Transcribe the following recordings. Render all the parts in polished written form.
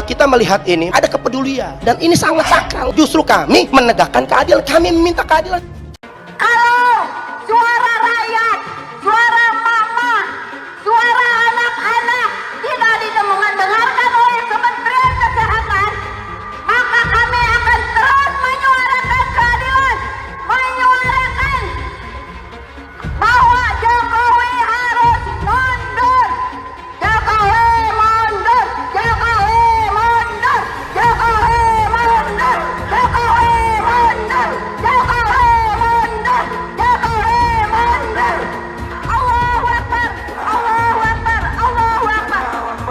kita melihat ini ada kepedulian dan ini sangat sakral. Justru kami menegakkan keadilan, kami meminta keadilan. Kalau suara rakyat, suara mama, suara anak-anak tidak didengarkan oleh Kementerian Kesehatan, maka kami akan terus menyuarakan keadilan, menyuarakan bahwa Jokowi harus mundur, Jokowi mundur, Jokowi mundur, Jokowi mundur, Jokowi mundur, Jokowi mundur, Jokowi mundur. Allahu Akbar, Allahu Akbar, Allahu Akbar.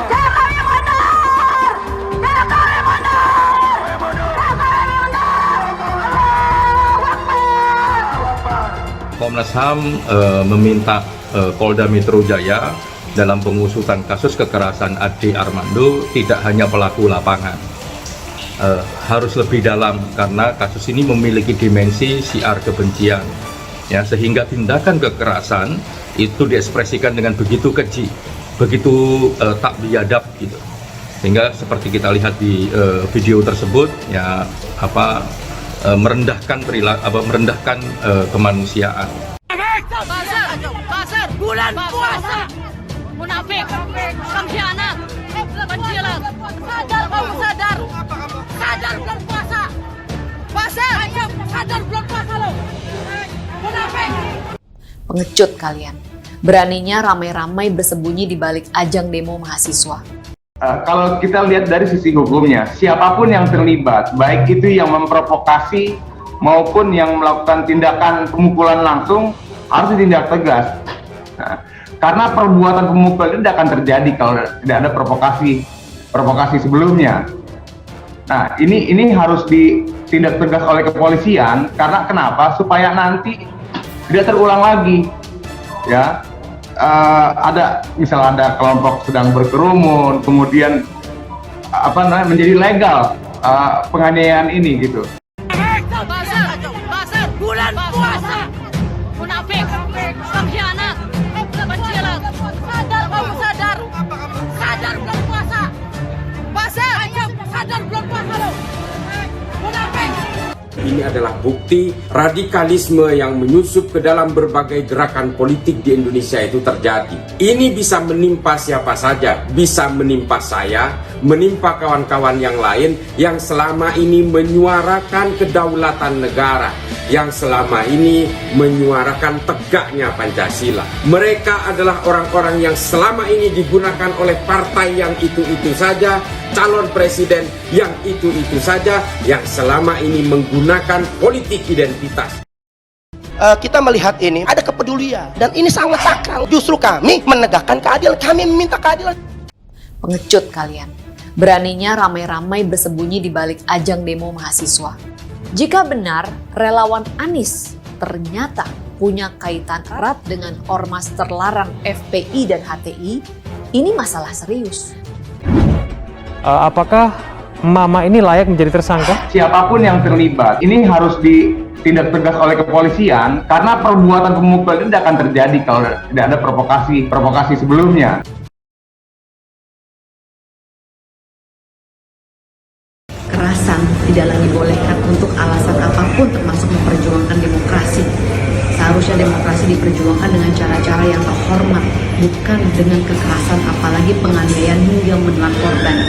Jokowi mundur, Jokowi mundur, Jokowi mundur. Allahu Akbar. Komnas HAM meminta Polda Metro Jaya dalam pengusutan kasus kekerasan Ade Armando tidak hanya pelaku lapangan, harus lebih dalam karena kasus ini memiliki dimensi siar kebencian, ya, sehingga tindakan kekerasan itu diekspresikan dengan begitu keji, begitu tak biadab gitu, sehingga seperti kita lihat di video tersebut, ya, merendahkan merendahkan kemanusiaan. Pasar bulan puasa, munafik, pengkhianat, penjilat, sadar kamu sadar bulan puasa, sadar bulan puasa lo, munafik. Pengecut kalian, beraninya ramai-ramai bersembunyi di balik ajang demo mahasiswa. Kalau kita lihat dari sisi hukumnya, siapapun yang terlibat, baik itu yang memprovokasi maupun yang melakukan tindakan pemukulan langsung, harus ditindak tegas. Nah, karena perbuatan pemukulan itu tidak akan terjadi kalau tidak ada provokasi sebelumnya. Nah, ini harus ditindak tegas oleh kepolisian. Karena kenapa? Supaya nanti tidak terulang lagi, ya. Misalnya ada kelompok sedang berkerumun, kemudian menjadi legal penganiayaan ini gitu. Pasar bulan puasa, munafik, pengkhianat, penjilat, sadar kamu sadar bulan puasa, sadar bulan puasa lo, munafik. Ini adalah bukti radikalisme yang menyusup ke dalam berbagai gerakan politik di Indonesia itu terjadi. Ini bisa menimpa siapa saja, bisa menimpa saya, menimpa kawan-kawan yang lain yang selama ini menyuarakan kedaulatan negara, yang selama ini menyuarakan tegaknya Pancasila. Mereka adalah orang-orang yang selama ini digunakan oleh partai yang itu-itu saja, calon presiden yang itu-itu saja, yang selama ini menggunakan politik identitas. Kita melihat ini ada kepedulian dan ini sangat sakral. Justru kami menegakkan keadilan, kami meminta keadilan. Pengecut kalian, beraninya ramai-ramai bersembunyi di balik ajang demo mahasiswa. Jika benar relawan Anies ternyata punya kaitan erat dengan ormas terlarang FPI dan HTI, ini masalah serius. Apakah Mama ini layak menjadi tersangka? Siapapun yang terlibat, ini harus ditindak tegas oleh kepolisian karena perbuatan pemukulan itu tidak akan terjadi kalau tidak ada provokasi sebelumnya. Kekerasan tidaklah dibolehkan untuk alasan apapun, termasuk memperjuangkan demokrasi. Seharusnya demokrasi diperjuangkan dengan cara-cara yang terhormat, bukan dengan kekerasan, apalagi penganiayaan hingga menelan korban.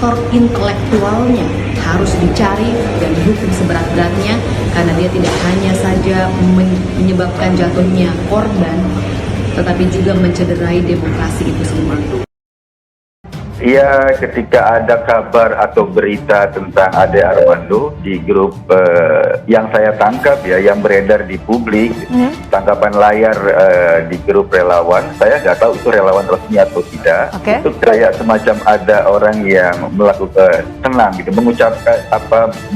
Aktor intelektualnya harus dicari dan dihukum seberat-beratnya karena dia tidak hanya saja menyebabkan jatuhnya korban, tetapi juga mencederai demokrasi itu sendiri. Ya, ketika ada kabar atau berita tentang Ade Armando di grup yang saya tangkap, ya, yang beredar di publik, tangkapan layar di grup relawan, saya nggak tahu itu relawan resmi atau tidak. Itu kayak semacam ada orang yang melakukan senang gitu, mengucapkan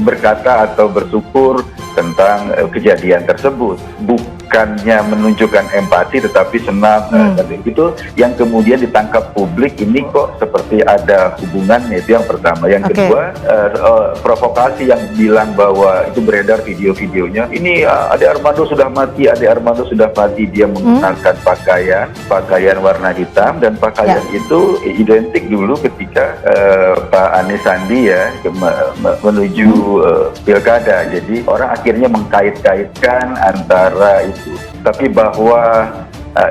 berkata atau bersyukur tentang kejadian tersebut, bukannya menunjukkan empati tetapi senang, itu yang kemudian ditangkap publik. Ini kok seperti ada hubungannya, itu yang pertama. Yang kedua, provokasi yang bilang bahwa itu beredar video-videonya, ini Ade Armando sudah mati, dia menggunakan pakaian warna hitam, dan pakaian itu identik dulu ketika Pak Pak Anies Sandi ya menuju pilkada. Jadi orang akhirnya mengkait-kaitkan antara itu. Tapi bahwa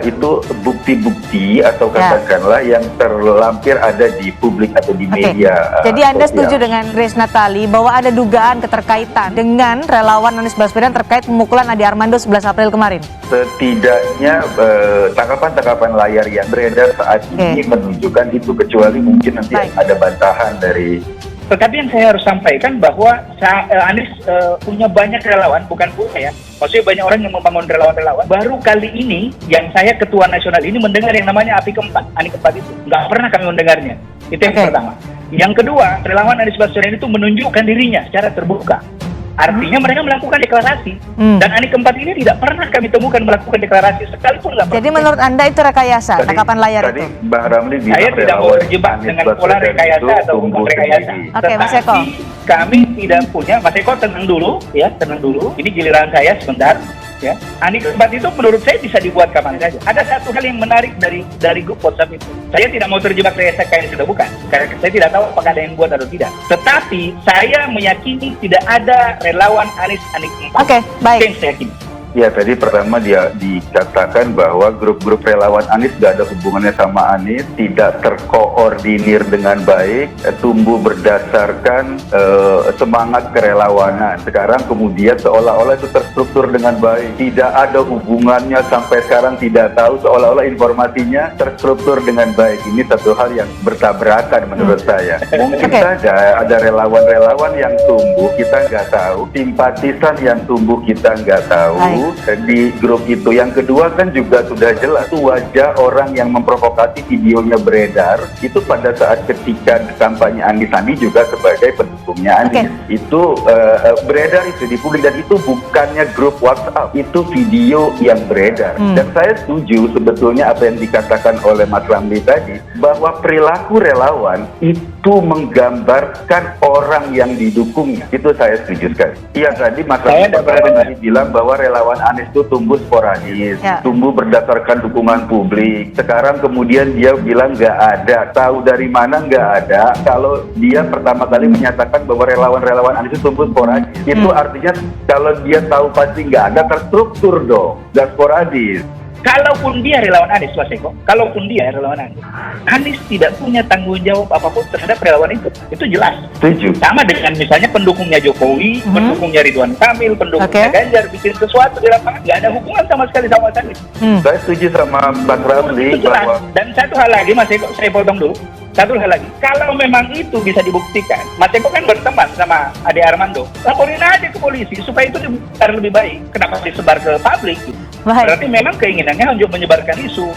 itu bukti-bukti atau katakanlah yang terlampir ada di publik atau di media. Jadi Anda setuju dengan Grace Natali bahwa ada dugaan keterkaitan dengan relawan Anies Baswedan terkait pemukulan Ade Armando 11 April kemarin? Setidaknya tangkapan-tangkapan layar yang beredar saat ini menunjukkan itu, kecuali mungkin nanti ada bantahan dari. Tetapi yang saya harus sampaikan bahwa Anies punya banyak relawan, bukan punya ya. Maksudnya banyak orang yang membangun relawan-relawan. Baru kali ini yang saya ketua nasional ini mendengar yang namanya API keempat, ANI keempat itu. Nggak pernah kami mendengarnya. Itu yang pertama. Yang kedua, relawan Anies Baswedan itu menunjukkan dirinya secara terbuka. Artinya mereka melakukan deklarasi. Dan ANI keempat ini tidak pernah kami temukan melakukan deklarasi sekalipun. Jadi menurut Anda itu rekayasa, tangkapan layar itu? Bang Ramli bilang saya tidak mau terjebak dengan pola rekayasa atau bukan rekayasa. Oke, Mas Eko. Kami tidak punya, Mas Eko tenang dulu, ya tenang dulu. Ini giliran saya sebentar. Ya, ANI keempat itu menurut saya bisa dibuat kapan saja. Ada satu hal yang menarik dari grup WhatsApp itu. Saya tidak mau terjebak rekayasa kayak sudah bukan, karena saya tidak tahu apakah ada yang buat atau tidak. Tetapi saya meyakini tidak ada relawan ANI keempat. Oke, baik. Itu yang saya yakini. Ya, tadi pertama dia dikatakan bahwa grup-grup relawan Anies gak ada hubungannya sama Anies, tidak terkoordinir dengan baik, tumbuh berdasarkan semangat kerelawanan. Sekarang kemudian seolah-olah itu terstruktur dengan baik, tidak ada hubungannya sampai sekarang, tidak tahu, seolah-olah informasinya terstruktur dengan baik. Ini satu hal yang bertabrakan menurut saya. Mungkin saja ada relawan-relawan yang tumbuh, kita nggak tahu, simpatisan yang tumbuh, kita nggak tahu. Di grup itu. Yang kedua kan juga sudah jelas wajah orang yang memprovokasi, videonya beredar itu pada saat ketika kampanye Anies Sandi juga sebagai pendukungnya Anies. Itu beredar itu di publik, dan itu bukannya grup WhatsApp, itu video yang beredar. Dan saya setuju sebetulnya apa yang dikatakan oleh Mas Ramli tadi, bahwa perilaku relawan itu menggambarkan orang yang didukungnya. Itu saya setuju sekali. Iya, tadi Mas Ramli tadi bilang bahwa relawan Anies itu tumbuh sporadis, tumbuh berdasarkan dukungan publik. Sekarang kemudian dia bilang nggak ada. Tahu dari mana nggak ada? Kalau dia pertama kali menyatakan bahwa relawan-relawan Anies itu tumbuh sporadis, itu artinya kalau dia tahu pasti nggak ada, terstruktur dong, nggak sporadis. Kalaupun dia relawan Anies, Mas Eko, kalaupun dia relawan Anies tidak punya tanggung jawab apapun terhadap relawan itu jelas. Setuju. Sama dengan misalnya pendukungnya Jokowi, pendukungnya Ridwan Kamil, pendukungnya Ganjar bikin sesuatu di lapangan, nggak ada hubungan sama sekali sama Anies. Saya setuju sama Bang Ramli bahwa. Dan satu hal lagi, Mas Eko, saya potong dulu. Satu hal lagi, kalau memang itu bisa dibuktikan, Mas Eko kan berteman sama Ade Armando, laporin aja ke polisi supaya itu dibuktikan lebih baik. Kenapa disebar ke publik? Berarti memang keinginannya untuk menyebarkan isu.